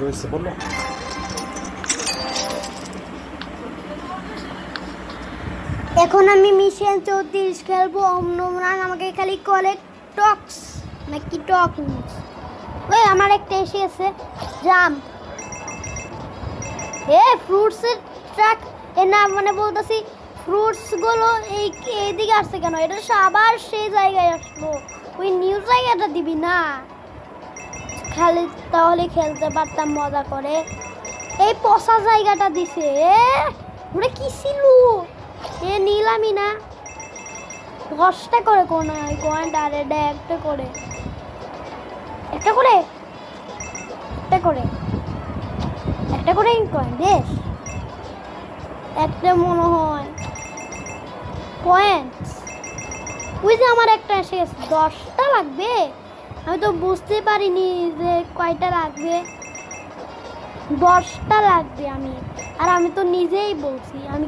রয়েছে বললো। এখন আমি মিশন 34 খেলবো। অমনমান আমাকে খালি কলেক্ট টক্স নাকি টকস। ওই আমার একটা এসে আছে জাম্প। ফ্রুটসের ট্রাক না মানে বলতেছি ফ্রুটসগুলো এইদিকে আসছে কেন? এটা আবার সেই জায়গায় আসলো। ওই নিউ জায়গাটা দিবি না, খালি তাহলে খেলতে পারতাম মজা করে। এই পচা জায়গাটা দিছে। ওটা কি ছিল? নিলামই না। 10টা করে কোন কয়েন আর এটা একটা করে একটা করে কয়েন বেশ একটা মনে হয় পয়েন্ট। ওই যে আমার একটা এসে গেছে। 10টা লাগবে? আমি তো বুঝতে পারিনি যে কয়টা লাগবে। 10টা লাগবে। আমি তো নিজেই বলছি আমি